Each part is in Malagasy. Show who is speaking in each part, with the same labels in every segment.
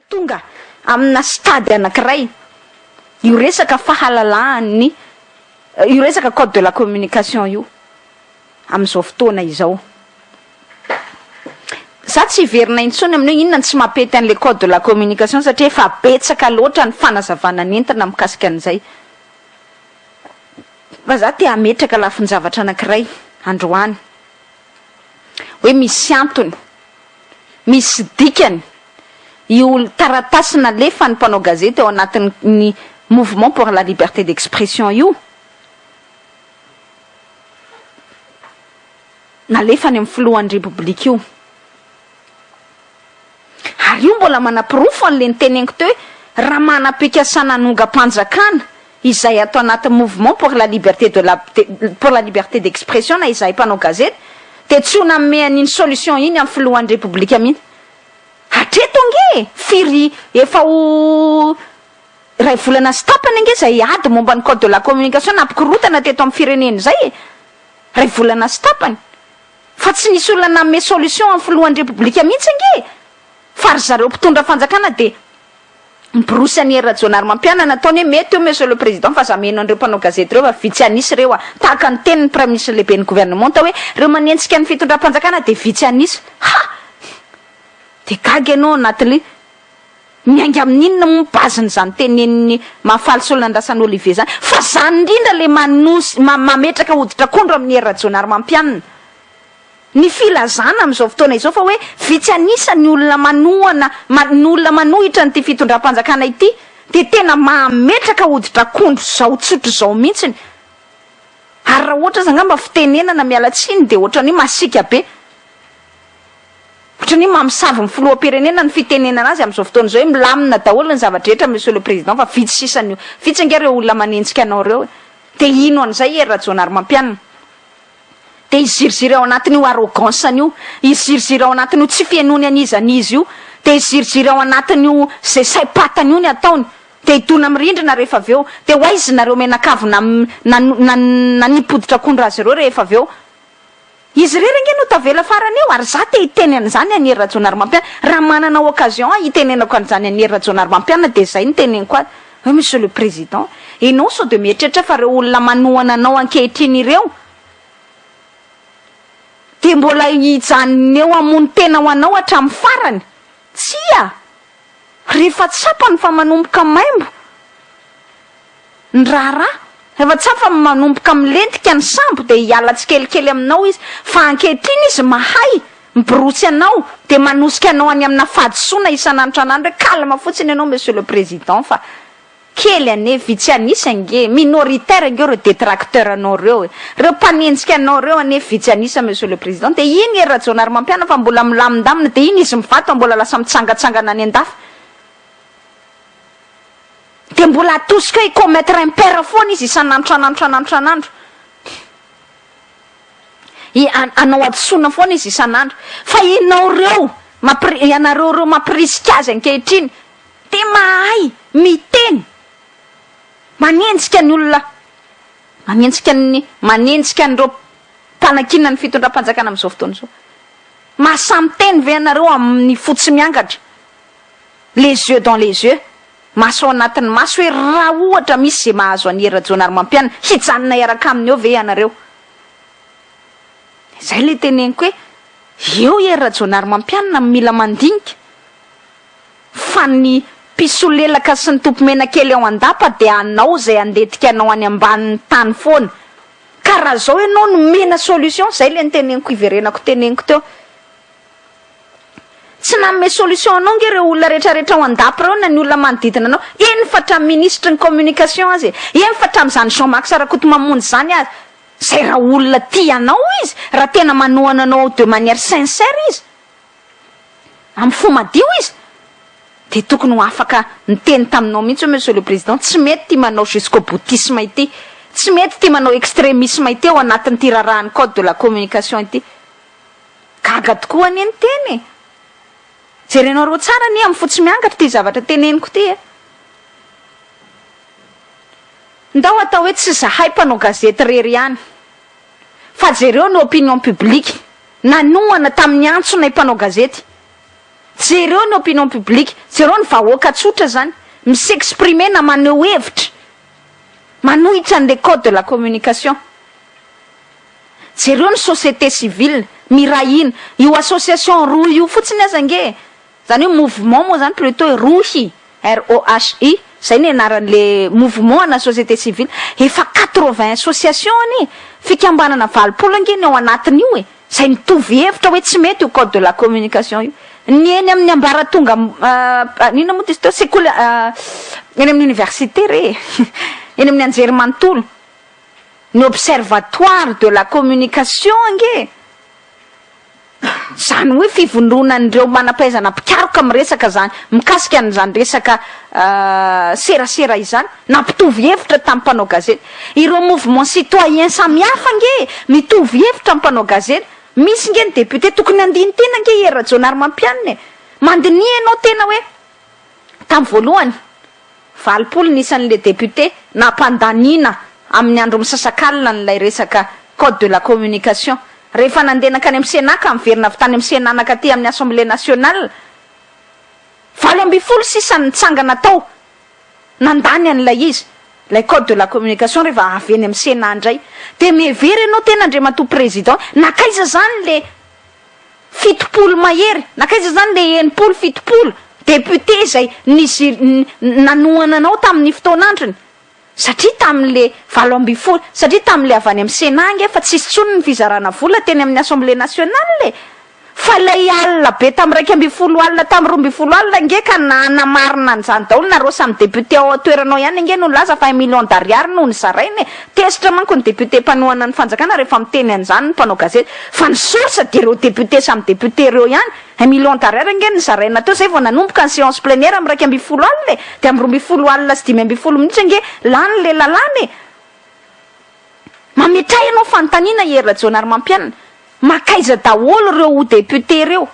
Speaker 1: tonga amina stade anankiray io resaka fahalalahany io resaka code de la communication io am'izao fotoana izao. Za tsy verina intsony amin'io inona tsy mampety an'le code de la communication satria efa betsaka loatra ny fanazavana n'entana mikasika an'izay. Fa za te hametraka lafin-javatra anankiray androany hoe misy antony, misy dikany io taratasy nalefa ny mpanao gazety ao anatin'ny mouvement pour la liberté d'expression io. Nalefa ny amin'ny filohan'ny republika io. Ary io mbola manapirofo an'le niteneniko teo hoe raha manam-pikasana nongam-panjakana izay atao anaty mouvement pour la liberté d'expression na izay mpanao gazety de tsy ho nanome an'iny solution iny amin'ny filohan'ny republika mihitsy. Hatreto nge firy efa ho ray volana sy tapany nge zay ady momba ny code de la communication nampikorotana teto amin'ny firenena zay ray volana sy tapany fa tsy nisy olona nanome solution amin'ny filohan'ny republika mihitsy nge fa ry zareo mpitondra fanjakana de miborosi any Rajonary Mampiana nataony hoe mety io monsieur le président fa za meno andreo mpanao gazety reo fa vitsy anisy reo tahaka ny tenin'ny prime ministre lehibe ny gouvernement hoe reo manentsika ny fitondram-panjakana de vitsy anisy. De gaga ianao anatin'le miainga amin'inona mo baziny zany teneniny mahafaly sy olona andrasany Olivier zany fa zany indrindra le mametraka hoditra akondro amin'ny Rajonary Mampiana ny filazana am'izao fotoana izao fa hoe vitsy anisa ny olona manohana ny olona manohitra ny ty fitondram-panjakana ity de tena mametraka hoditra akondro zao tsotro zao mihitsiny. Ary raha ohatra zangamba fitenenana miala tsiny de ohatrany masika be ohatrany mamosavy ny filoham-pirenena ny fitenenana azy am'izao fotoana izao hoe milamina daholo ny zavatra rehetra monsieur le président fa vitsy sisany vitsy nge reo olona manentsika anao reo de ino an'izay Rajonary Mampiana de iziriziry ao anatin'io arroganceny io iziriziry ao anatin'io tsy fienony anizanizy io de iziriziry ao anatin'io zay saipatany io ny ataony de idona mirindrina rehefa aveo de hoaizy nareo menakavo nanipoditra akondro azy ireo rehefa aveo izy rery nge no tavela farany eo ary za te hiteny an'izany any Rajonary Mampiana raha manana occasion hitenenako an'izany any Rajonary Mampiana de zay ny teneniko azy hoe monsieur le président enao sao de mieritreritra fa reo olona manohana anao ankehitriny ireo de mbola hijanony eo amony tena ho anao hatramin'ny farany tsia rehefa tsapany fa manomboka maimbo ny raharaha rehefa tsafa manomboka milentika ny sambo de hiala tsikelikely aminao izy fa ankehitriny izy mahay miborosy anao de manosika anao any amina fadisoana isan'andro anandro hoe calme fotsiny ianao monsieur le président fa kely ane vitsy anisa nge minoritaire nge reo détracteur anao reo mpanenjika anao reo ane vitsy anisa monsieur le président de iny Rajonary Mampiana fa mbola milamindamina de iny izy mivato mbola lasa mitsangatsangana any an-dafy de mbola atosika hoe commettre impair foana izy isan'andro anao adisoana foana izy isan'andro fa inao reo ianareo reo mampirisika azy ankehitriny de mahay miteny manenjika ny olona manenjika an'ireo mpanakina ny fitondram-panjakana am'izao fotoana izao mahasamy teny ve ianareo amin'ny fotsy miangatra les yeux dans les yeux maso anatin'ny maso hoe raha ohatra misy zay mahazo any Rajonary Mampiana hijanona iaraka aminy eo ve ianareo zay le teneniko hoe eo Rajonary Mampiana mila mandinika fa ny pisolelaka sy ny tompomena kely ao andapa de anao zay andetika anao any ambanin'ny tany foana ka raha zao ianao no mena solution zay le niteneniko iverenako teneniko teo tsy nanome solution anao nge reo olona rehetrarehetra ao andapa reo na ny olona manodidina anao eny fa hatramin'ny ministre ny communication azy eny fa hatramin'izany Jean-Marc Sarakoto mamonjy zany azy zay raha olona tia anao izy raha tena manohana anao de manière sincère izy amin'ny fo madio izy de tokony ho afaka niteny taminao mihitsy monsieur le président tsy mety ty manao jusqu'au boutisme ity tsy mety ty manao extrémisme ity ao anatin'ny ty rarahany code de la communication ity gaga tokoa any teny jerenao reo tsara ny amin'ny fotsy miangatra ty zavatra teneniko ty ndao atao hoe tsy zahay mpanao gazety rery ihany fa jereo ny opinion publique nanohana tamin'ny antsona mpanao gazety jereo ny opinion publique, jereo ny vahoaka tsotra zany misexprimer na maneho hevitra, manohitra an'le code de la communication. Jereo ny société civile mirahina, io association roa io fotsiny aza nge, zany hoe mouvement moa zany plutôt rohy, ROHI, zay ny anaran'le mouvement na société civile, efa 80 association any, fikambanana 20 nge ny ao anatiny io e, zay mitovy hevitra hoe tsy mety io code de la communication io. Ny eny amin'ny ambaratonga nina moa ty sekoly eny amin'ny université re eny amin'ny anjerimanontolo, ny observatoire de la communication nge, zany hoe fivondronan'ireo manampaizana pikaroka miresaka zany mikasika an'izany resaka serasera izany, nampitovy hevitra tamin'ny mpanao gazety. Ireo mouvement citoyen samihafa nge mitovy hevitra amin'ny mpanao gazety. Misy nge ny député tokony andiny tena nge Era Jonary Mampianina, mandinihy ianao tena hoe tamin'ny voalohany 20 nisan'le député nampandanina amin'ny andro misasakalina n'ilay resaka code de la communication. Rehefa nandenaka any amin'ny Sénat ka miverina avy tany amin'ny Sénat nakaty amin'ny Assemblée nationale, 20 sisany nitsangana tao nandany an'ilay izy, lay code de la communication rehefa avy eny amin'ny Sénat ndray. De mihevery ianao tena andriamatoa président, nakaiza zany le 70 mahery, nakaiza zany le 70 député zay nanohana anao tamin'ny fotoanandriny, satria tamin'le 20, satria tamin'le avy any amin'ny Sénat nge fa tsisy tsony ny fizarana vola teny amin'ny Assemblée nationale le, fa lay alina be tamin'ny 12 alina tamin'ny 12 alina nge ka nanamarina an'izany daholo nareo samy député ao toeranao ihany nge no laza fa 1 million d'ariary no nizarainy. Tesitra manko ny député mpanohana ny fanjakana rehefa miteny an'izany ny mpanao gazety, fa ny source de reo député samy député reo ihany 1 million d'ariary nge nizaraina teo, zay vao nanomboka ny séance plénière amin'ny 12 alina de amin'ny 12 alina sy 12 minitra nge lany le lalany. Mametray ianao fanontaniana Era Jonary Mampianina, makaiza daholo reo député reo?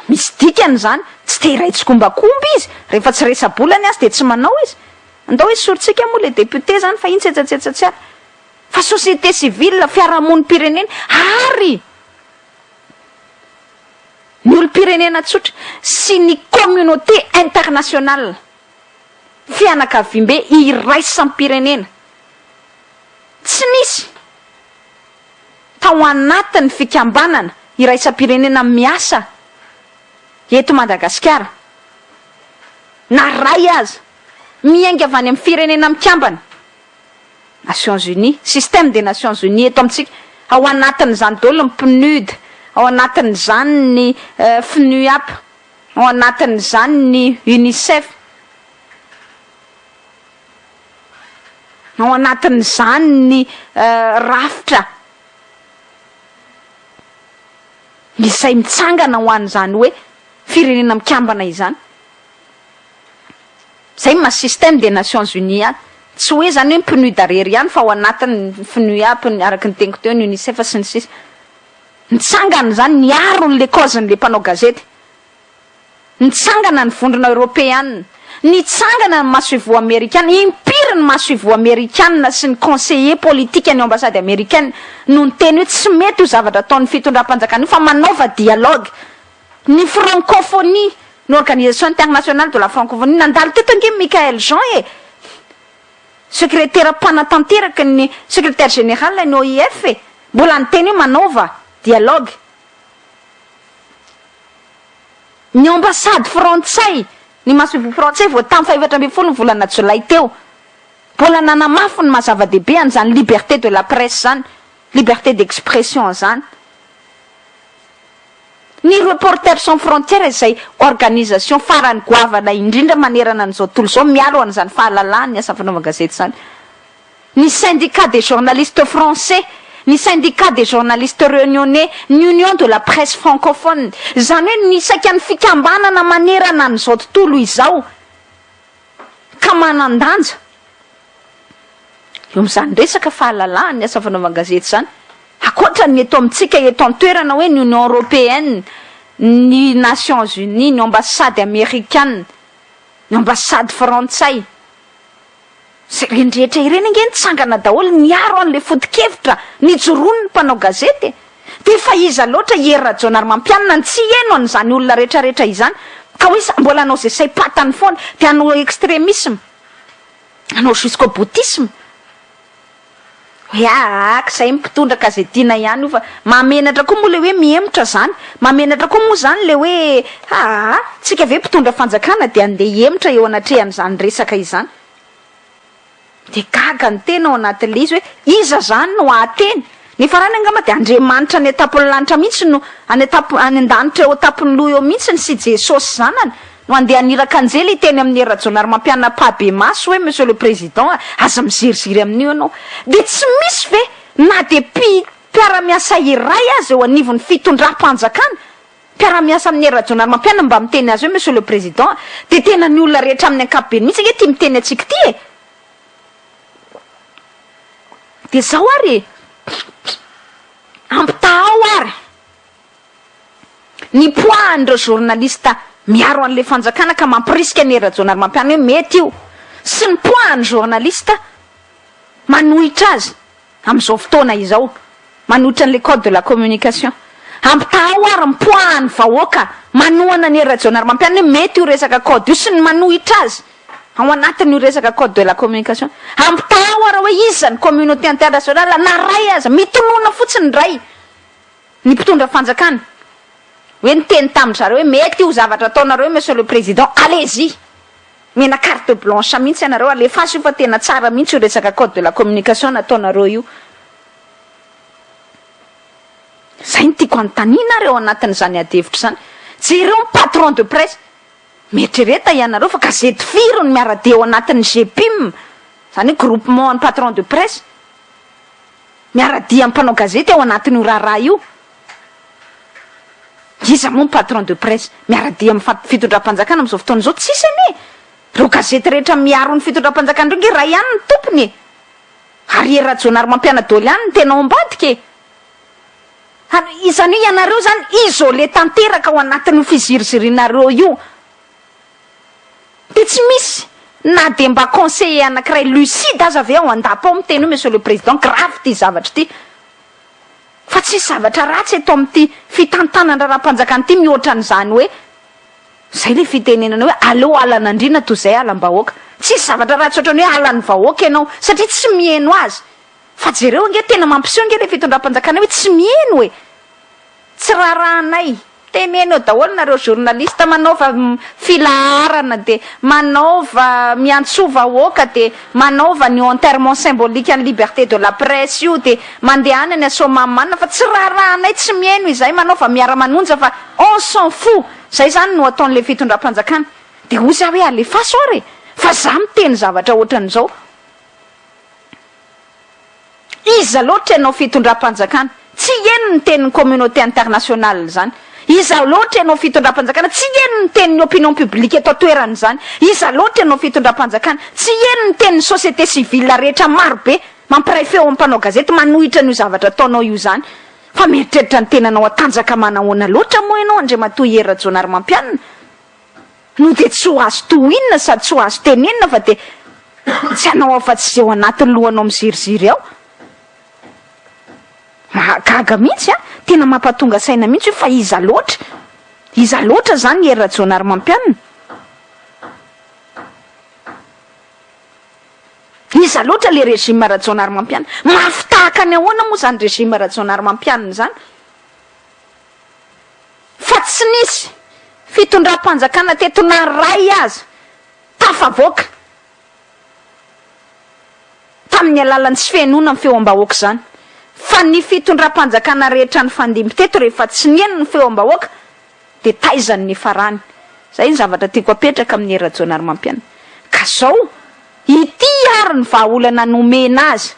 Speaker 1: Misy dikany zany, tsy te iraitsy-kombakomba izy, rehefa tsy resa-bolany azy de tsy manao izy. Andao hoe soritsika moa le député zany fa iny tsetsatsetsatsia. Fa société civile, fiarahamonim-pirenena ary ny olo-pirenena tsotra sy ny communauté internationale, fianakavim-be iraisam-pirenena. Tsy nisy tao anatin'ny fikambanana iraisam-pirenena miasa eto Madagasikara na ray aza miainga avy any amin'ny firenena mikambana, Nations Unies, système des Nations Unies eto amintsika, ao anatin'izany daholo ny PNUD, ao anatin'izany ny FNUAP, ao anatin'izany ny UNICEF, ao anatin'izany ny rafitra izay mitsangana ho an'izany hoe firenena mikambana izany. Zay ma système des Nations Unies any, tsy hoe zany hoe PNUD arery ihany fa ao anatin'ny FNUAP araky ny teniko teo ny UNICEF sy ny sisa. Nitsangana zany niaron'le cause-n'le mpanao gazety, nitsangana ny vondrona européenne, nitsangana ny maso-ivoa américaine, impiry ny maso-ivoa américaine sy ny conseiller politique ny ambassade américaine no niteny hoe tsy mety ho zavatra ataon'ny fitondram-panjakana fa manaova dialogue. Ny francophonie, l'organisation internationale de la francophonie, nandalo teto nge Michael Jean secrétaire mpanatanteraky ny secrétaire général ny OIF mbola niteny hoe manaova dialogue. Ny ambassade frantsay, ny maso-ivoa frantsay vao tamin'ny 14 volana Jolay teo, mbola nanamafy ny mazava-dehibe an'izany liberté de la presse zany, liberté d'expression zany. Ny Reporters sans frontières izay organisation farany goavana indrindra manerana an'izao tontolo zao miaro an'izany fahalalahany ny asa fanaovana gazety zany. Ny syndicat des journalistes français, ny syndicat des journalistes réunionnais, ny union de la presse francophone, zany hoe nisaka ny fikambanana manerana an'izao tontolo izao ka manandanja eo amin'izany resaka fahalalahany ny asa fanaovana gazety zany. Akoatra ny eto amintsika eto an-toerana hoe ny Union européenne, ny Nations Unies, ny ambassade américaine, ny ambassade frantsay, sy rendrehetra ireny nge nitsangana daholo niaro an'le foto-kevitra nijoroany ny mpanao gazety. de fa iza loatra Rajaonary mampianina tsy eno an'izany olona rehetrarehetra izany ka hoe mbola anao zay saim-patany foana de anao extrémisme anao jusqu'au boutisme hoe zay mpitondra kazetina ihany io fa mamenatra koa moa le hoe miemotra zany mamenatra koa moa zany le hoe tsika ve mpitondra fanjakana de andeha emotra eo anatrehan'izany resaka izany de gaga ny tena ao anatin'le izy hoe iza zany no ateny nefa rany angamba de Andriamanitra any atapon'ny lanitra mihitsy no any an-danitra eo tapon'ny loha eo mihitsy sy Jesosy zanany no andeha aniraka anjely teny amin'ny Rajaonary mampianina pabe maso hoe monsieur le président aza miziriziry amin'io ianao de tsy misy ve na de mpiara-miasa iray azy eo anivon'ny fitondram-panjakana mpiara-miasa amin'ny Rajaonary mampianina mba miteny azy hoe monsieur le président de tena ny olona rehetra amin'ny ankapobeny mihitsy nge tia miteny atsika ty de zao ary ampitao ary ny poahan'ireo journalista miaro an'le fanjakana ka mampirisika ny Rajaonary mampianina hoe mety io sy ny poahan'ny journalista manohitra azy amin'izao fotoana izao manohitra an'le code de la communication ampitao ary mipoahan'ny vahoaka manohana ny Rajaonary mampianina hoe mety io resaka code io sy ny manohitra azy ao anatin'io resaka code de la communication ampitao ary hoe iza ny communauté internationale naray aza mitonoana fotsiny ray ny mpitondra fanjakana hoe niteny tamin-jareo hoe mety io zavatra ataonareo monsieur le président allez-y mena carte blanche mihitsy ianareo alefaso io fa tena tsara mihitsy io resaka code de la communication nataonareo io zay ny tiako anontaninareo anatin'izany adevitra zany jereo ny patron de presse mietrereta ianareo fa gazety firy ny miara-dia eo anatin'ny GPIM zany hoe groupement ny patron de presse miara-dia mpanao gazety ao anatin'io raharaha io iza moa ny patron de presse miara-dia amin'ny fitondram-panjakana amin'izao fotoana izao tsisy ane reo gazety rehetra miaro ny fitondram-panjakana reo nge raha ihany ny tompony ary Rajaonary mampiana dôly ihany ny tena ao ambadika izany hoe ianareo zany isolé tanteraka ao anatin'ny fizirizerinareo io de tsy misy na de mba conseiller anankiray lucide aza avy ao andapa ao miteny hoe monsieur le président grave ty zavatra ty fa tsy zavatra ratsy eto amin'ity fitantanana raha-mpanjakana ty mihoatra an'izany hoe zay le fitenenana hoe aleo alan'andrina toy zay alam-bahoaka tsy zavatra ratsy ohatrany hoe alan'ny vahoaka ianao satria tsy mieno azy fa jereo nge tena mampiseho nge le fitondram-panjakana hoe tsy mieno hoe tsy rahanay teneny eo daholo nareo journalista manaova filaharana de manaova miantsova vahoaka de manaova ny enterrement symbolique any liberté de la presse io de mandeha any any asomamana fa tsy rahanay tsy mieno izay manaova miara-manonja fa on s'en fout zay zany no ataon'le fitondram-panjakana de ozy hoe alefaso ary fa za miteny zavatra ohatran'izao iza loatra ianao fitondram-panjakana tsy eno ny tenin'ny communauté internationale zany iza loatra ianao fitondram-panjakana tsy eno ny tenin'ny opinion publique eto toerany zany iza loatra ianao fitondram-panjakana tsy eno ny tenin'ny société civile rehetra marobe mampiray feo amin'ny mpanao gazety manohitra n'io zavatra ataonao io zany fa mieritreritra ny tenanao atanjaka manahoana loatra moa ianao Andriamatoa Rajaonary mampianina no de tsy ho azo tohinina sady tsy ho azo tenenina fa de tsy anao afa-tsy zeo anatin'ny lohanao miziriziry ao mahagaga mihitsy tena mampatonga saina mihitsy hoe fa iza loatra zany Rajaonary mampianina iza loatra le régime Rajaonary mampianina mafy tahaka ny ahoana moa zany régime Rajaonary mampianina zany fa tsy nisy fitondram-panjakana teto naray azy tafavoaka tamin'ny alalan'ny tsy fihenoana ny feoam-bahoaka zany fa ny fitondram-panjakana rehetra ny fandimby teto rehefa tsy nieno ny feoam-bahoaka de taizany ny farany zay ny zavatra tiako apetraka amin'ny Rajaonary mampianina ka zao ity ary ny vahaolana nomena azy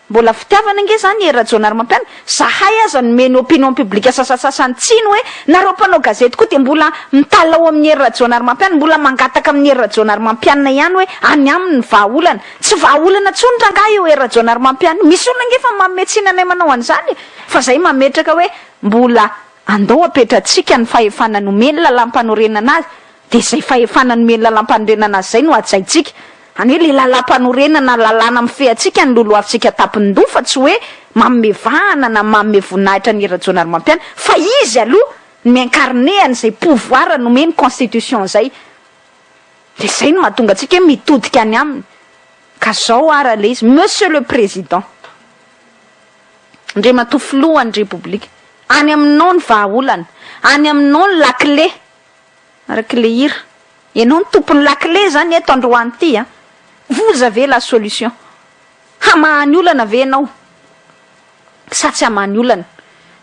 Speaker 1: mbola fitiavana nge zany Rajaonary mampianina zahay aza nomeny opinion publique sasasasany tsino hoe nareo mpanao gazety koa de mbola mitalao amin'ny Rajaonary mampianina mbola mangataka amin'ny Rajaonary mampianina ihany hoe any aminy vahaolana tsy vahaolana tsony rangah eo Rajaonary mampianina misy olona nge fa mametsinanay manao an'izany fa zay mametraka hoe mbola andao apetratsika ny fahefana nomeny lalampanorenana azy de zay fahefana nomeny lalampanorenana azy zay no ajaitsika any hoe le lalam-panorenana lalàna mifehy atsika ny lolo avitsika tapin-doha fa tsy hoe mamevahana na mamevonahitra ny Rajaonarimampianina fa izy aloha miincarné an'izay pouvoir nomeny constitution zay. De zay no mahatonga atsika hoe mitodika any aminy. Ka zao ara le izy, monsieur le président, Andriamatoa filohan'ny République, any aminao ny vahaolana, any aminao ny lakile, arak'le hira, ianao ny tompon'ny lakile zany eto androany ty a. Vous avez la solution. Hamahany olana ve ianao sa tsy hamahany olana?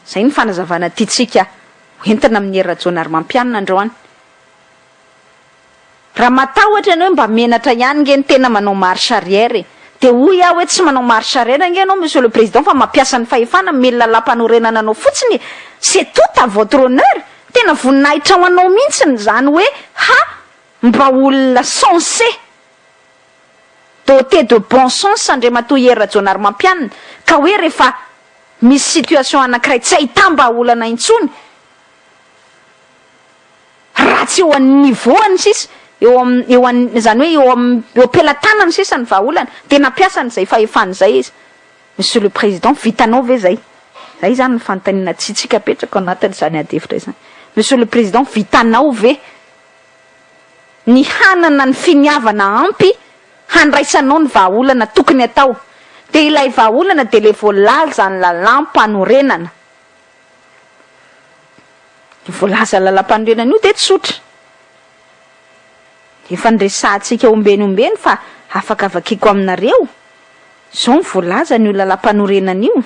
Speaker 1: Zay ny fanazavana tiatsika entina amin'ny Rajaonarimampianina androany. Raha matahotra ianao mba menatra ihany nge ny tena manao marche arrière de hoy aho hoe tsy manao marche arrière nge ianao monsieur le président fa mampiasa ny fahefana mely lalam-panorenana anao fotsiny. C'est tout à votre honneur. Tena voninahitra ho anao mihitsiny zany hoe mba olona sensé, doté de bon sens Andriamatoa Rajaonarimampianina, ka hoe rehefa misy situation anankiray tsy ahitamba olana intsony ratsy eo amin'ny niveauany sisa zany hoe eo am-pelatanany sisa ny vahaolana de nampiasa n'izay fahefany zay izy. Monsieur le président, vitanao ve zay? Zay zany ny fanontaniana tsitsika petraka anatin'izany adefitra izany. Monsieur le président, vitanao ve ny hanana ny finiavana ampy handraisanao ny vahaolana tokony atao? De ilay vahaolana de le voalaza ny lalam-panorenana. Voalaza lalam-panorenana io de tsotra. Efa ndresantsika ombeny fa afaka avakiko aminareo. Zao ny voalaza ny lalam-panorenana io.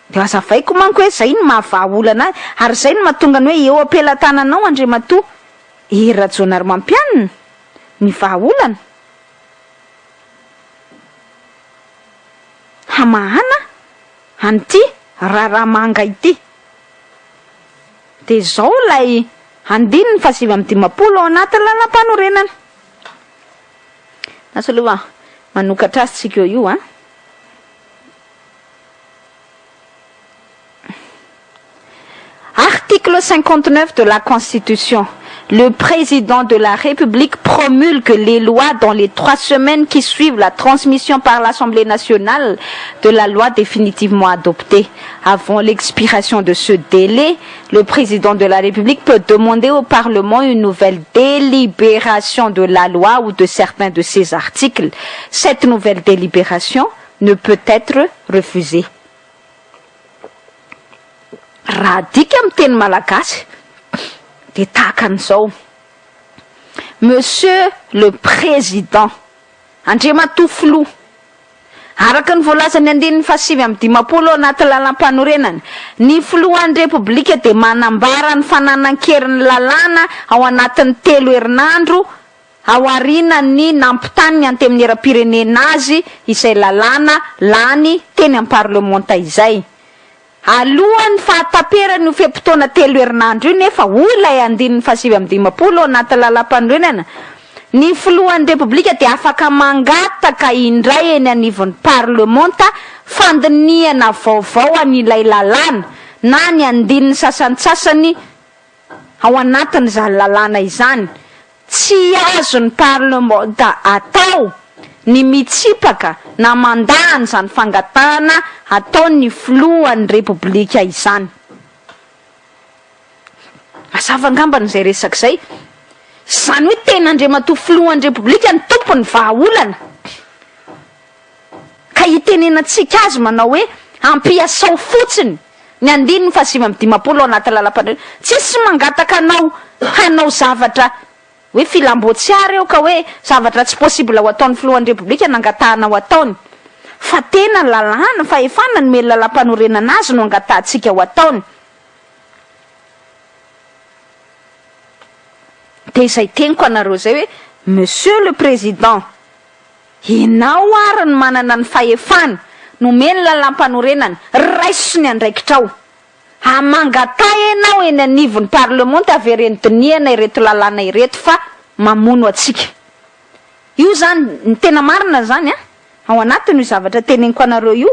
Speaker 1: De azavaiko manko hoe zay ny mahavahaolana ary zay ny mahatonga ny hoe eo am-pelatananao Andriamatoa Rajaonarimampianina ny vahaolana. Hamahana an'ity raharamanga ity. De zao lay 550 ao anatin'ny lalam-panorenana. Asa aloha manokatra azy tsika io Article 59 de la Constitution. Le président de la République promulgue les lois dans les 3 semaines qui suivent la transmission par l'Assemblée nationale de la loi définitivement adoptée. Avant l'expiration de ce délai, le président de la République peut demander au Parlement une nouvelle délibération de la loi ou de certains de ses articles. Cette nouvelle délibération ne peut être refusée. Radika amin'ny teny malagasy de takan'izao. Monsieur le président Andriamatoa filoha, araka ny voalazany 550 anaty lalam-panorenana, ny filohan'ny Repoblika de manambara ny fananan-keriny lalàna ao anatin'ny 3 herinandro ao aorianany nampitany antemin'ny era-pirenena azy izay lalàna lany teny am-parlementa izay. Alohan'ny fahataperany ho fe-potoana 3 herinandro io nefa olay 550 anaty lalam-panorenana, ny filohan'ny Repoblika de afaka mangataka indray eny anivon'ny parlementa fandiniana vaovao an'ilay lalàna na ny andininy sasantsasany ao anatin'izany lalàna izany. Tsy azon'ny parlementa atao ny mitsipaka na mandahany zany fangatahana ataon'ny filohan'ny Repoblika izany. Mazava angambany zay resaky zay. Zany hoe tena Andriamatoa filohan'ny Repoblika ny tompony vahaolana. Ka itenenantsika azy manao hoe ampiasao fotsiny ny 550 anaty lalam-panorenana. Tsisy mangataka anao hanao zavatra hoe filambotsiary eo ka hoe zavatra tsy possible ho ataon'ny filohan'ny Repoblika nangatahana ho ataony. Fa tena lalàna fahefana ny mely lalam-panorenana azy no angatahantsika ho ataony. De izay teniko anareo zay hoe Monsieur le Président, ianao ary ny manana ny fahefana nomeny lalam-panorenana raisiny andraikitrao. Amangataha ianao eny anivon'ny parlementa avereny diniana ireto lalàna ireto fa mamono atsika. Io zany ny tena marina zany ao anatin'io zavatra teneniko anareo io.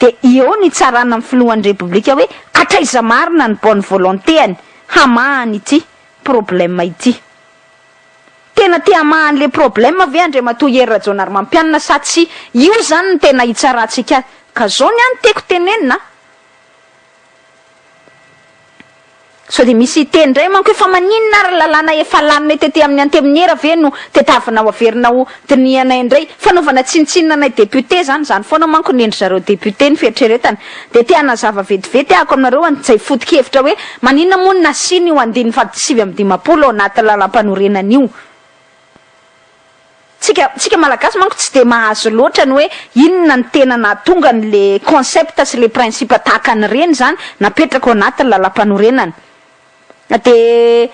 Speaker 1: De eo ny tsarana amin'ny filohan'ny Repoblika hoe atraiza marina ny bonne volontéany hamahany ity problème ity. tena tia mahany le problème ve Andriamatoa Hery Rajaonarimampianina sa tsy io zany ny tena hitsaratsika ka zao ny any teko tenenina so de misy tendray manko efa maninona ary lalàna efa lany mety tety amin'ny anteminiera ve no tetavinao averinao tinianay indray fanaovana tsinitsinina anay député zany foana manko ny endry zareo député ny fieritreretana de tiana zava vetivety ahako aminareo zay foto-kevitra hoe maninona moa ny nasiny io andiny fadisivy amin'ny dimapolo ao anaty lalam-panorenana io tsika malagasy manko tsy de mahazo loatra ny hoe inona ny tena nahatonga n'le concept sy le principe tahaka ny reny zany napetraka ao anaty lalam-panorenana de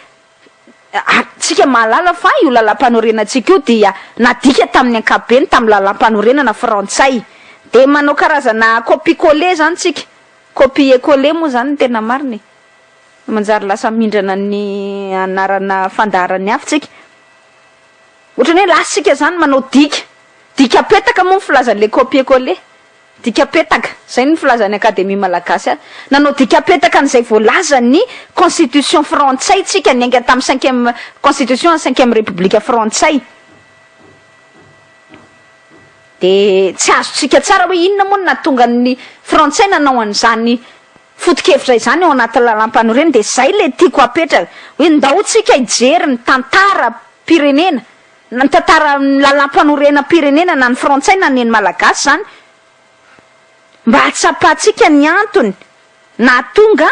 Speaker 1: tsika mahalala fa io lalam-panorenantsika io dia nadika tamin'ny ankapobeny tamin'ny lalam-panorenana frantsay de manao karazana copie-coller zany tsika copie-coller moa zany tena mariny manjary lasa mindrana ny anarana fandaharany hafa tsika ohatrany hoe lasitsika zany manao dika apetaka moa ny filazan'le copie-coller dika apetaka zay ny filazan'ny akademia malagasy azy nanao dika apetaka an'izay voalaza ny constitution frantsay tsika ny ainga tamin'ny 5e constitution 5e république frantsay de tsy azotsika tsara hoe inona moa nahatonga ny frantsay nanao an'izany foto-kevitra izany ao anaty lalam-panorenana de zay le tiako apetraka hoe ndao tsika hijery ny tantara pirenena ny tantara lalam-panorena pirenena na ny frantsay na ny malagasy zany mba hatsapatsika ny antony nahatonga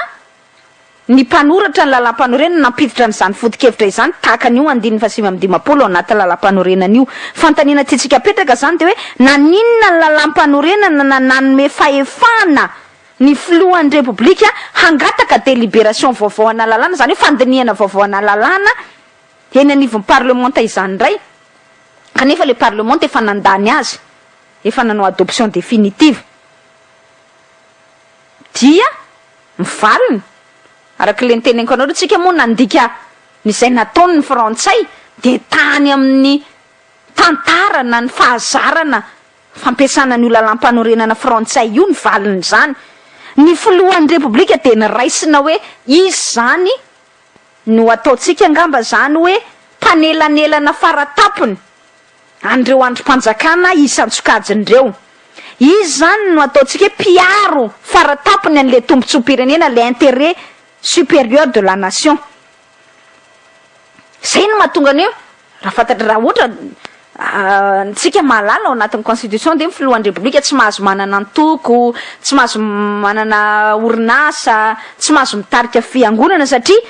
Speaker 1: ny mpanoratra ny lalam-panorenana nampiditra n'izany foto-kevitra izany tahaka an'io andiny fasimy amin'ny dimapolo ao anaty lalam-panorenana io fantanina tiatsika apetraka zany de hoe naninona ny lalam-panorenana na nanome fahefana ny filohan'ny repoblika hangataka délibération vaovao ana-lalàna zany hoe fandiniana vaovao ana-lalàna eny anivon'ny parlementa izany ndray kanefa le parlementa efa nandany azy efa nanao adoption définitive dia mivalina araka le niteneniko anao tsika moa nandika nyzay nataony ny frantsay de tany amin'ny tantara na ny fahazarana fampiasana ny lalam-panorenana frantsay io ny valiny zany ny filohan'ny repoblika de nyraisina hoe izy zany no ataotsika angamba zany hoe mpanelanelana faratapony andreo androm-panjakana isantsokajin'ireo izy zany no ataotsika hoe piaro faratapony an'le tombontsom-pirenena le intérêt supérieur de la nation zay no mahatonga ny hoe raha fantatra raha ohatra tsika mahalala ao anatin'ny constitution de filohan'ny repoblika tsy mahazo manana antoko tsy mahazo manana orinasa tsy mahazo mitarika fiangonana satria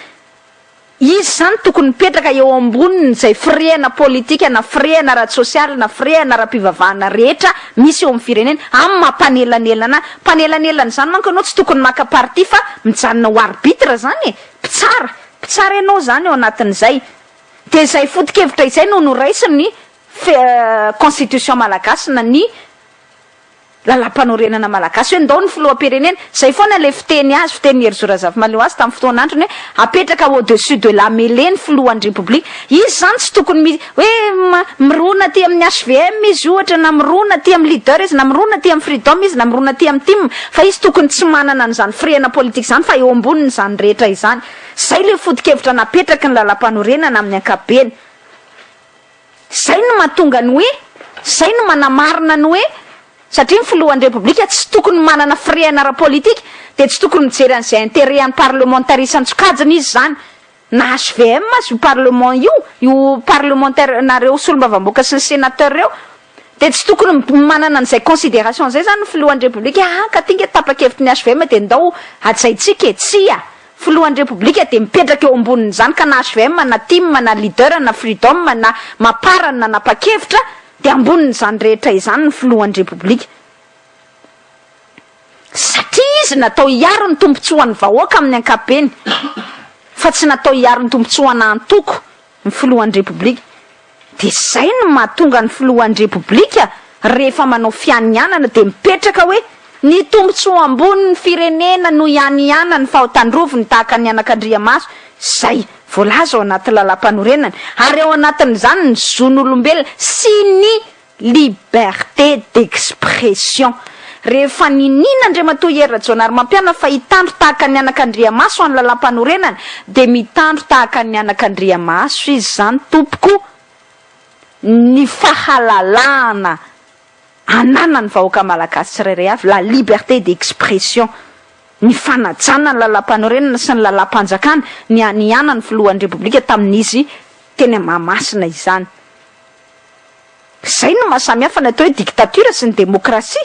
Speaker 1: izy zany tokony mipetraka eo amboniny zay firena politika na firena ara-sosialy na firena ara-pivavahana rehetra misy eo amin'ny firenena amin'ny mampanelanelanana mpanelanelana zany manko anao tsy tokony maka parti fa mijanona ho arbitre zany e mpitsara ianao zany eo anatin'izay de zay foto-kevitra izay no noraisiny constitution malagasy na ny lalam-panorenana malagasy hoe ndao ny filoham-pirenena zay foana le fiteny azy fiteny Hery Rajaonarimampianina azy tamin'ny fotoan'androny hoe apetraka au dessus de la mêlée ny filohan'ny repoblika izy zany tsy tokony hoe mirona ty amin'ny HVM izy ohatra na mirona ty amin'ny leader izy na mirona ty amin'ny freedom izy na mirona ty amin'ny team fa izy tokony tsy manana an'izany firena politika zany fa eo amboniny zany rehetra izany zay le foto-kevitra napetraka ny lalam-panorenana amin'ny ankapobeny zay no mahatonga ny hoe zay no manamarina ny hoe satria ny filohan'ny repoblika tsy tokony manana firena ara-politika de tsy tokony mijery an'izay intérêt an'ny parlementaire-isan-tsokajiny izy zany na HVM azy io parlement io parlementaire nareo solombavam-boaka sy ny sénateur reo de tsy tokony manana an'izay considération zay zany ny filohan'ny repoblika ka tinga tapa-kevitry ny HVM de ndao ajaitsika tsya filohan'ny repoblika de mipetraka eo amboniny zany ka na HVM na team na leader na freedom na maparana na napa-kevitra de amboniny zany rehetra izany ny filohan'ny repoblika satria izy natao hiaro ny tombontsoan'ny vahoaka amin'ny ankapobeny fa tsy natao hiaro ny tombontsoana antoko ny filohan'ny repoblika de zay no mahatonga ny filohan'ny repoblika rehefa manao fianianana de mipetraka hoe ny tombontsoa amboniny firenena no ianiana ny fahotandrovony tahaka ny anak'Andriamaso zay voalaza ao anaty lalam-panorenana ary ao anatin'izany ny zon'olombelona sy ny liberté d'expression rehefa ninina Andriamatoa Hery Rajaonarimampianina fa hitandro tahaka ny anak'Andriamaso amin'ny lalam-panorenana de mitandro tahaka ny anak'Andriamaso izy zany tompoko ny fahalalana ananany vahoaka malagasy tsirairay avy, la liberté d'expression, ny fanajana ny lalam-panorenana sy ny lalam-panjakana ny anyanany filohan'ny repoblika tamin'izy teny Mahamasina izany. Zay no mahasamihafa natao hoe dictature sy ny démocratie.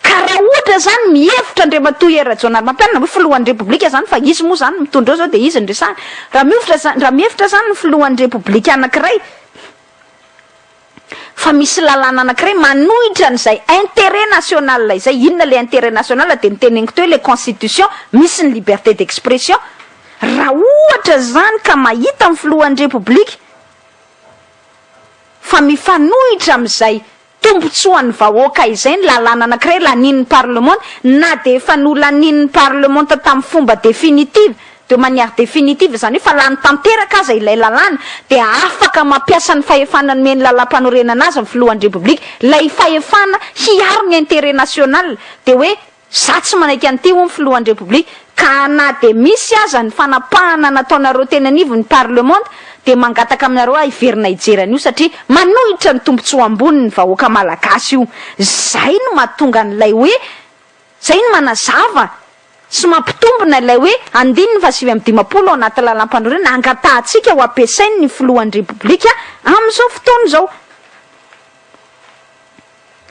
Speaker 1: Ka raha ohatra zany mihevitra Andriamatoa Rajaonarymampianina hoe filohan'ny repoblika zany fa izy moa zany mitondra zao de izy ndresany. Raha mihevitra zany ny filohan'ny repoblika anankiray fa misy lalàna anankiray manohitra an'izay intérêt national izay, inona le intérêt national de niteneniko teo le constitution, misy ny liberté d'expression. Raha ohatra zany ka mahita amin'ny filohan'ny repoblika fa mifanohitra am'izay tombotsoan'ny vahoaka izay ny lalàna anankiray lanin'ny parlement, na de efa nolanin'ny parlement tamin'ny fomba définitive, de manière définitive zany hoe fa lany tanteraka aza ilay lalàna de afaka mampiasa ny fahefana ny lalam-panorenana azy amin'ny filohan'ny repoblika, lay fahefana hiaro ny intérêt national de hoe za tsy manaiky an'ity ho ny filohan'ny repoblika. Ka na de misy aza ny fanapahana nataonareo teny anivo ny parlement de mangataka aminareo hiverina hijerana io satria manohitra ny tombontsoa ambony ny vahoaka malagasy io. Zay no mahatonga an'ilay hoe, zay no manazava sy mampitombona ilay hoe 2025 ao anaty lalam-panorenana angatahantsika ho ampiasainy ny filohan'ny repoblika amin'izao fotoana izao.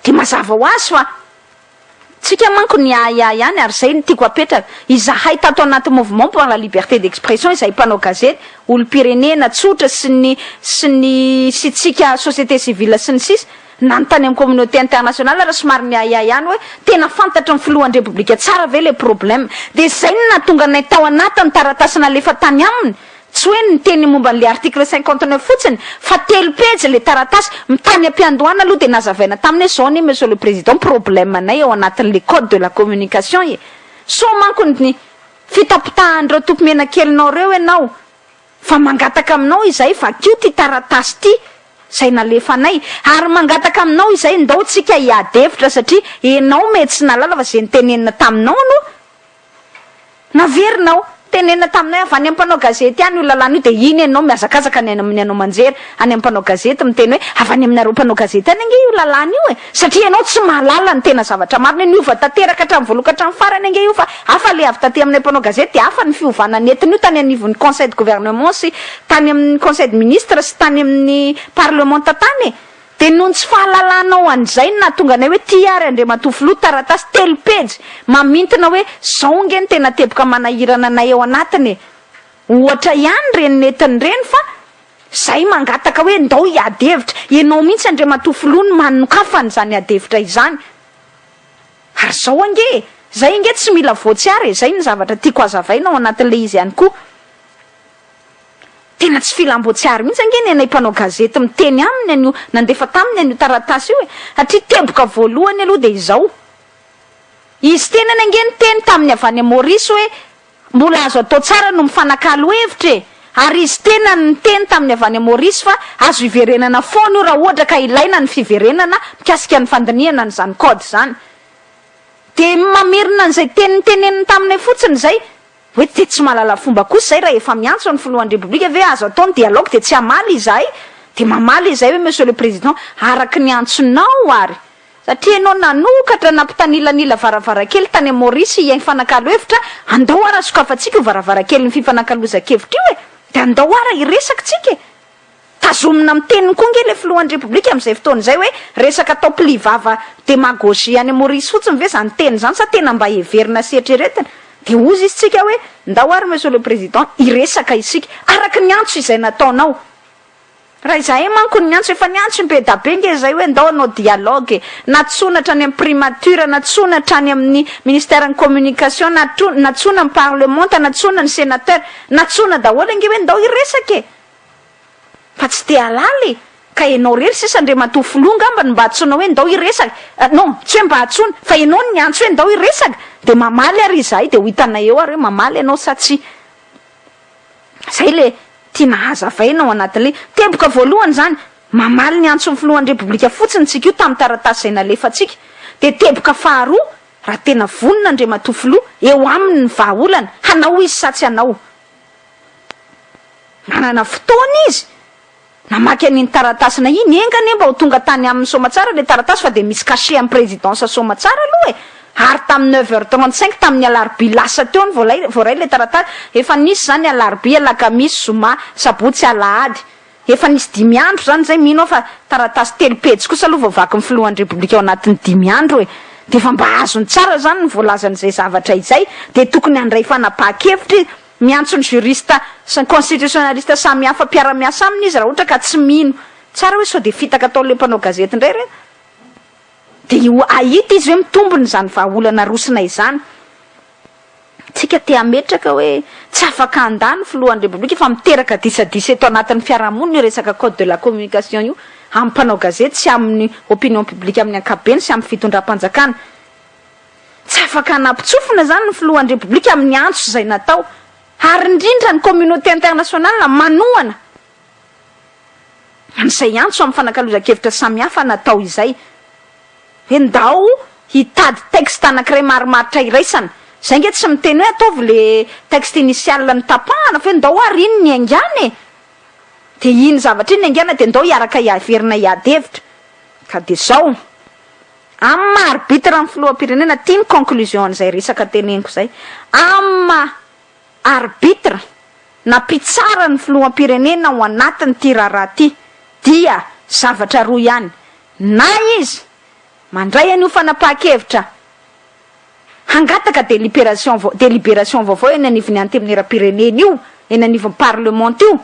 Speaker 1: De mazava ho azy fa tsika manko ny ihany ary zay no tiako apetraka. Izahay tato anaty mouvement pour la liberté d'expression, izahay mpanao gazety, olo-pirenena tsotra sy ny tsika société civile sy ny sisa nanontany amin'ny communauté internationale raha somary ny ihany hoe tena fantatra ny filohan'ny repoblika tsara ve le problème. De zay no nahatonga nay tao anatin'ny taratasina lefa tany aminy, tsy hoe ny teny momba n'le article 59 fotsiny fa 3 page le taratasy mitany am-piandohana aloha de nazavaina taminy zao ny monsieur le président problème anay ao anatin'le code de la communication e. So manko ny fitapitahan'ireo tompomena kelinao reo ianao fa mangataka aminao izay fa kio ty taratasy ty zay nalefa anay, ary mangataka aminao izay ndao tsika hiadevitra satria enao mety sy nalala fa zay nitenenina taminao aloha naverinao tenena taminay avy any ampanao gazety any io lalàna io de iny ianao miazakazaka any amin'ny anao manjery any ampanao gazety miteny hoe avy any aminareo mpanao gazety any ange io lalàna io e, satria ianao tsy mahalala ny tena zavatra marina io va tanteraka hatramin'ny voaloka hatramin'ny farany ange io fa hafa le avy taty amin'ny mpanao gazety de hafa ny fiovana netiny io tany anivon'ny conseil de gouvernement sy tany amin'ny conseil de ministre sy tany amin'ny parlement tatany. De noho tsy fahalalanao an'izay na tonga anay hoe ty ary Andriamatoa filoha taratasy 3 page mamintina hoe zao nge ny tena teboka manahirana anay ao anatiny. Ohatra ihany reny netiny reny fa zay mangataka hoe ndao hiadevitra, ianao mihitsy Andriamatoa filoha ny manokafany zany adevitra izany. Ary zao ange, zay nge tsy mila voatsiary, zay ny zavatra tiako azavainao anatin'le izy ihany koa. Tena tsy filambotsiary mihitsy ange ny anay mpanao gazety miteny aminy anio nandefa taminy anio taratasy io e, satria teboka voalohany aloha de izao. Izy tena ange ny teny taminy avy any Maurice hoe mbola azo atao tsara no mifanakalo hevitra e, ary izy tena ny teny taminy avy any Maurice fa azo iverenana foana io raha ohatra ka ilaina ny fiverenana mikasika ny fandinihana n'izany code zany. De mamirina an'izay teneniny taminay fotsiny zay hoe de tsy malala fomba kosa zay raha efa miantso ny filohan'ny repoblika ve azo atao ny dialogue de tsy hamaly izahay, de mamaly izahay hoe monsieur le président araky ny antsonao ary satria ianao nanokatra nampitanilanila varavarakely tany amin'ny Maurice hifanakalo hevitra, andao ara sokafatsika io varavarakely ny fifanakalozakevitra io e, de andao ara iresaka tsika e. Tazomina miteniny koa nge le filohan'ny repoblika amin'izay fotoana izay hoe resaka atao mpilivava démagogie any Maurice fotsiny ve zany teny zany sa tena mba heverina sy eritreretina. De ozy izy tsika hoe ndao ary monsieur le président iresaka isika araky ny antso izay nataonao. Raha izahay manko ny antso efa niantso be nge zay hoe ndao anao dialogue, natsonatra any amin'ny primature, natsonatra any amin'ny ministère ny communication, natsona amin'ny parlement, natsona ny sénateur, natsona daholo nge hoe ndao iresaka e. Fa tsy te halaly ka ianao rery sisa Andriamatoa filoha ngamba mba atsona hoe ndao iresaka, non tsy hoe mba atsona fa ianao ny antso hoe ndao iresaka de mamaly ary izahay de ho hitanay eo ary hoe mamaly ianao sa tsy. Zay le tiana hazavainao anatin'le teboka voalohany zany, mamaly ny antso ny filohan'ny repoblika fotsiny tsika io tamin'ny taratasy izay nalefatsika. De teboka faharoa raha tena vonona Andriamatoa filoha eo aminy ny vahaolana hanao izy sa tsy hanao, manana fotoana izy namaky an'iny taratasina iny engany mba ho tonga tany amin'ny Somatsara le taratasy fa de misy cachet amin'ny présidence Somatsara aloha e. Ary tamin'ny 9h35 tamin'ny alarobia lasa teo ny voaray le taratasy. Efa nisy zany alarobia, alakamisy, zoma, sabotsy, alahady. Efa nisy 5 andro zany zay mino fa taratasy 3 pejy kosa aloha voavaky ny filohan'ny Repoblika ao anatin'ny 5 andro e. De fa mba azony tsara zany ny voalazan'izay zavatra izay de tokony handray fanapahan-kevitra miantso ny jurista sy ny constitutionnaliste samy hafa mpiara-miasa aminy izy raha ohatra ka tsy mino tsara hoe sao de fitaka atao le mpanao gazety indray re. De ahita izy hoe mitombony zany vahaolana rosina izany. Tsika te ametraka hoe tsy afaka handany filohan'ny Repoblika fa miteraka disadisa eto anatin'ny fiarahamonina io resaka code de la communication io amin'ny mpanao gazety sy amin'ny opinion publique amin'ny ankapobeny sy amin'ny fitondram-panjakana. Tsy afaka hanampitsofina zany ny filohan'ny Repoblika amin'ny antso izay natao. Ary indrindra ny communauté internationale manohana an'izay antso amin'ny fanakalozan-kevitra samihafa natao izay. Hoe ndao hitady texte anankiray marimaritra iraisana. Zay nge tsy miteny hoe ataovy le texte initial ny tapahana fa ndao ary iny ny aingana e. De iny zavatra iny aingana de ndao hiaraka hiaverina hiadevitra. Ka de zao amin'ny arbitre amin'ny filoham-pirenena tia ny conclusion an'izay resaka teneniko zay. Amin'ny arbitre na mpitsara ny filoham-pirenena ao anatin'ny ty raharaha ty dia zavatra roa ihany. Na izy mandray an'io fanapahan-kevitra hangataka délibération vaovao eny anivon'ny antemneram-pirenena io, eny anivon'ny parlement io.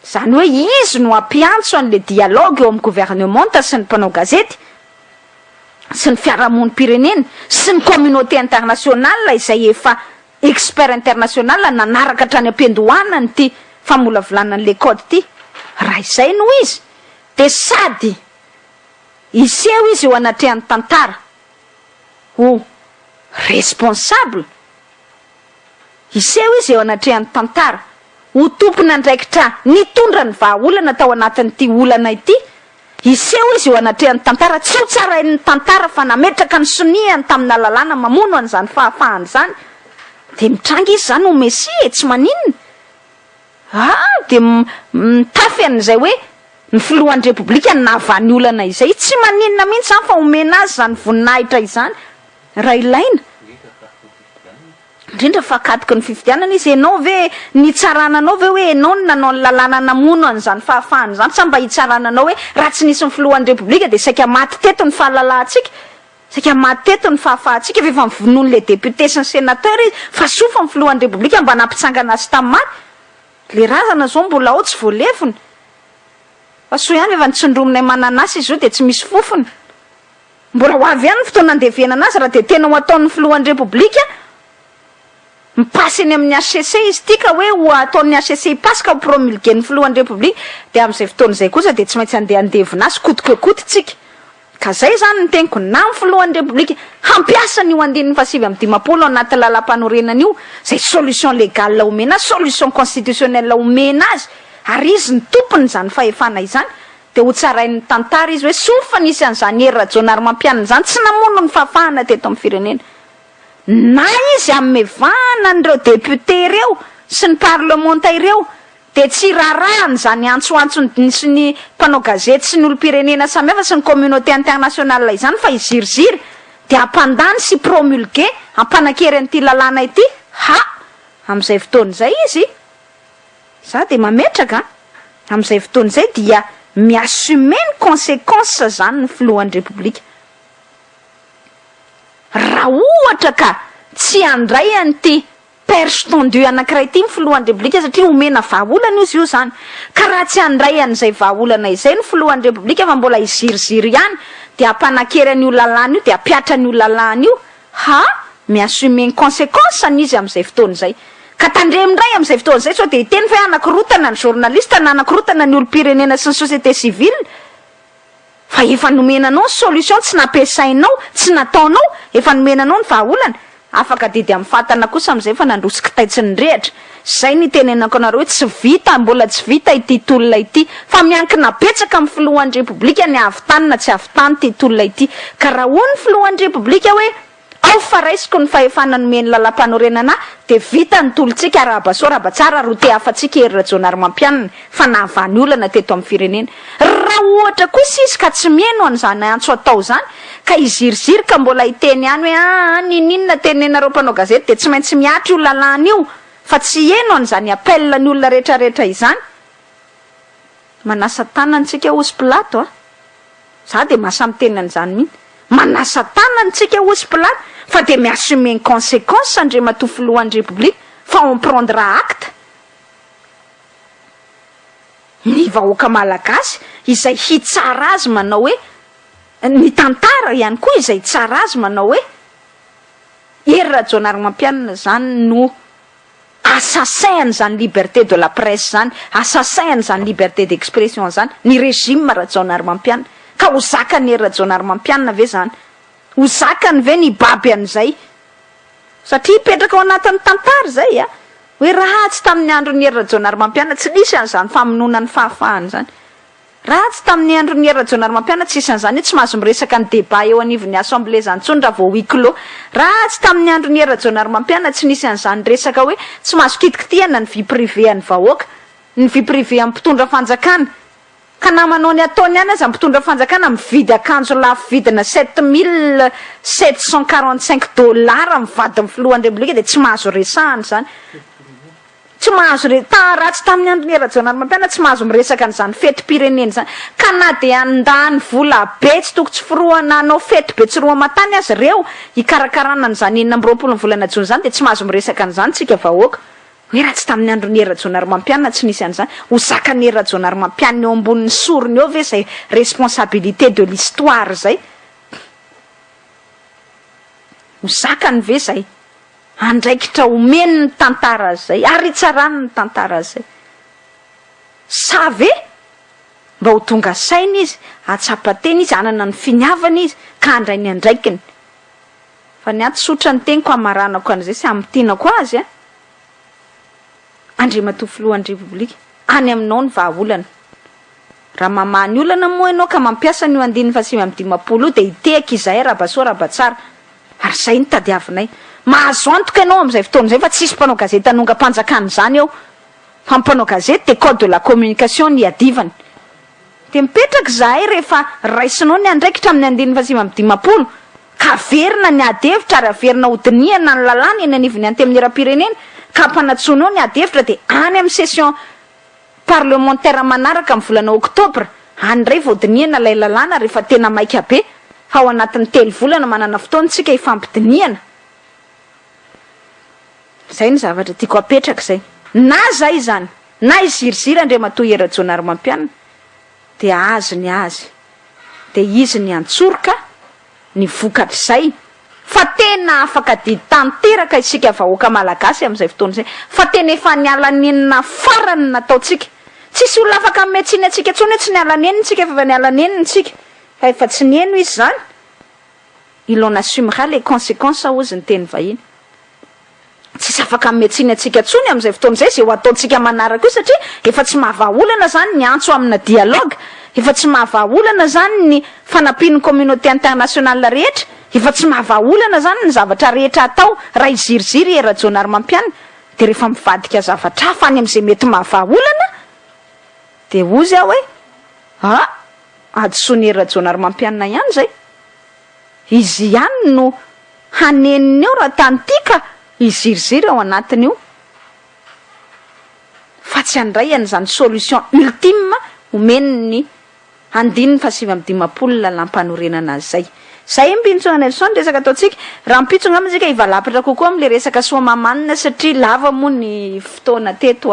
Speaker 1: Zany hoe izy no ampiantso an'le dialogue eo amin'ny gouvernement sy ny mpanao gazety sy ny fiarahamonim-pirenena sy ny communauté internationale izay efa expert international nanaraka hatrany ampiandohana ny ty famolavolana an'le code ty. Raha izay no izy de sady iseho izy eo anatrehan'ny tantara ho responsable, iseho izy eo anatrehan'ny tantara ho tompona andraikitra nitondra ny vahaolana tao anatin'ity olana ity. Iseho izy eo anatrehan'ny tantara tsy ho tsarain'ny tantara fa nametraka ny soniany tamin'ny alalàna mamono an'izany fahafahany zany. De mitranga izy zany ho mesie tsy maninona. De mitafy an'izay hoe ny filohan'ny Repoblika nahavany olana izay tsy maninona mihitsy zany fa omena azy zany voninahitra izany. Raha ilaina indrindra fa akatoky ny fifidianana izy enao ve nitsarananao ve hoe enao no nanao ny lalàna namono an'izany fahafahany zany sa mba hitsarananao hoe raha tsy nisy ny filohan'ny Repoblika de saika maty teto ny fahalalantsika, saika maty teto ny fahafahantsika efa mivonoan'le député sy ny sénateur izy fa sofa ny filohan'ny Repoblika mba nampitsangana azy tamaty. Le razana zao mbola ao tsy voalefony fa so ihany efa nitsindrominay mananasy izy io de tsy misy fofony. Mbola ho avy ihany ny fotoana andevenana azy raha de tena ho ataon'ny filohan'ny Repoblika mipasy eny amin'ny HCC izy ty ka hoe ho ataon'ny HCC ipasy ka ho promulguen'ny filohan'ny Repoblika de amin'izay fotoana izay kosa de tsy maintsy andeha andevina azy kotikokotitsika. Ka zay zany ny teniko na ny filohan'ny Repoblika hampiasa n'io andininy fasivy amin'ny 50 anaty lalam-panorenana io zay solution légale omena azy, solution constitutionnelle omena azy ary izy ny tompony zany fahefana izany. De ho tsarain'ny tantara izy hoe sofa nisy an'izany hery rajonary mampianana zany tsy namono ny fahafahana teto amin'ny firenena. Na izy amevana an'ireo député reo sy ny parlementaire ireo de tsy rarahany zany antsoantsony sy ny mpanao gazety sy ny olo-pirenena samihafa sy ny communauté internationale izany fa iziriziry de ampandany sy promulgué ampanakery an'ity lalàna ity. Amin'izay fotoana izay izy za de mametraka amin'izay fotoana izay dia miassume ny conséquence zany ny filohan'ny Repoblika. Raha ohatra ka tsy handray an'ity perche tendue anankiray ity ny filohan'ny Repoblika satria omena vahaolana izy io zany. Ka raha tsy handray an'izay vahaolana izay ny filohan'ny Repoblika fa mbola iziriziry ihany de ampanakery an'io lalàna io de apiatra an'io lalàna io. Miassume ny conséquence an'izy amin'izay fotoana izay. Ka tandremindray amin'izay fotoana izay sao de hiteny fa anakorotana ny journaliste na anakorotana ny olo-pirenena sy ny société civile. Fa efa nomenanao ny solution tsy nampiasainao, tsy nataonao, efa nomenanao ny vahaolana. Afaka didy amin'ny fatana kosa amin'izay fa nandrosika taitsy ny rehatra. Zay ny tenenako anareo hoe tsy vita, mbola tsy vita ity tolona ity. Fa miankina betsaka amin'ny filohan'ny Repoblika ny avy tany na tsy avy tany ity tolona ity. Ka raha hoy ny filohan'ny Repoblika hoe ao fa raisiko ny fahefana nomeny lalam-panorenana de vita ny tolotsika arabasoa tsara ro te hafatsika herirajonary mampianina fa nahavany olana teto amin'ny firenena raha ohatra kosa izy ka tsy mieno an'izany antso atao zany ka iziriziry ka mbola hiteny any hoe ninina tenenareo mpanao gazety de tsy maintsy miatry io lalàna io fa tsy eno an'izany appel ny olona rehetrarehetra izany manasa tanantsika osy plato za de mahasamyteny an'izany mihitsy manasa tanantsika osy plato fa de mi-assumer ny conséquence Andriamatoa filohan'ny république fa on prendra acte ny vahoaka malagasy izay hitsara azy manao hoe ny tantara ihany koa izay tsara azy manao hoe herirajonary mampianina zany no assassin zany liberté de la presse zany assassin zany liberté d'expression zany ny régime rajonary mampianina ka ho zakany herirajonary mampianina ve zany ho zakany ve ny baby an'izay satria hipetraka ao anatin'ny tantara zay hoe ratsy tamin'ny andron'ny herirajonary mampianina tsy nisy an'izany famonona ny fahafahany zany ratsy tamin'ny andron'ny herirajonary mampianina tsy isy an'izany tsy mahazo miresaka ny débat eo anivon'ny assemblée zany tsony raha vao huis clos ratsy tamin'ny andron'ny herirajonary mampianina tsy nisy an'izany resaka hoe tsy mahazo kitikitihana ny vie privé an'ny vahoaka ny vie privé amin'ny mpitondra fanjakana ka namanao ny ataony ihany aza mpitondra fanjakana mividy akanjo lafo vidina 7745 dollars mivadiny filohan'ny république de tsy mahazo resahany zany tsy mahazo ratsy tamin'ny andron'ny herirajonary mampianina tsy mahazo miresaka an'izany fety pirenena zany ka na de andany vola be tsy toko tsy firoana anao fety be tsy roa matany azy reo hikarakarana an'izany 4 volana jona zany de tsy mahazo miresaka an'izany tsika vahoaka hoe ratsy tamin'ny andron'ny herirajonary mampianina tsy nisy an'izany ho zakany herirajonary mampianina eo ambonin'ny sorony eo ve zay responsabilité de l'histoire zay ho zakany ve zay andraikitra omeny ny tantara zay ary itsarany ny tantara zay sa ve mba ho tonga saina izy atsapateny izy anana ny finiavana izy ka andray ny andraikiny fa ny aty sotra ny teniko amaranako an'izay sy amitinako azy Andriamatoa filohan'ny république any aminao ny vahaolana raha mamany olana moa ianao ka mampiasa ny 1550 de hitehaka izay rabasoa rabatsara ary zay ny tadiavinay mahazo antoka ianao am'izay fotoana zay fa tsisy mpanao gazety anonga-panjakany zany eo fa mpanao gazety de code de la communication ny adivany de mipetraka zahay rehefa raisinao ny andraikitra amin'ny 1550 ka verina ny adevitra ary averina hodiniana ny lalàna eny anivony anty amin'ny era-pirenena ka mpanatsoanao ny adevitra de any amin'ny session parlementaire manaraka amin'ny volana oktobra andray voadiniana lay lalàna rehefa tena maika be fa ao anatin'ny 3 volana manana fotoantsika hifampidiniana zay ny zavatra tiako apetraka zay na zay zany na iziriziry Andriamatoa herirajonary mampianina de azy ny azy de izy ny antsoroka ny vokatra zay fa tena afaka didy tanteraka isika vahoaka malagasy am'izay fotoana zay fa tena efa nialanenina farany nataotsika tsisy olona afaka metsiny atsika tsony hoe tsy nialaneniny tsika fa nialaneniny tsika fa efa tsy nieno izy zany il en assumera les conséquences ozy ny teny vahiny tsisy afaka metsiny atsika tsony am'izay fotoana zay zay ho ataotsika manaraka io satria efa tsy mahavaolana zany ny antso amina dialogue efa tsy mahavaolana zany ny fanampian'ny communauté internationale rehetra efa tsy mahavaolana zany ny zavatra rehetra atao raha iziriziry herirajonary mampianina de rehefa mivadika zavatra hafa any am'izay mety mahavaolana de ozy aho hoe adosoany herirajonary mampianina ihany zay izy ihany no haneniny eo raha tany tika iziriziry ao anatiny io fa tsy andray an'izany solution ultime omeniny 1550 lalam-panorenana azy zay mpintsona Nelson resaka ataotsika raha mpitsona amitsika ivalapatra kokoa am'le resaka soamamanina satria lava moa ny fotoana teto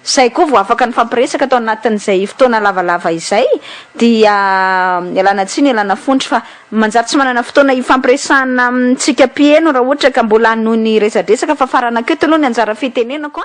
Speaker 1: zay koa vo afaka ny fampiresaka atao anatin'izay fotoana lavalava izay dia ialana tsiny ialana fondry fa manjary tsy manana fotoana ifampiresahana amitsika mpieno raha ohatra ka mbola noho ny resadresaka fa farana keto aloha ny anjara fitenenako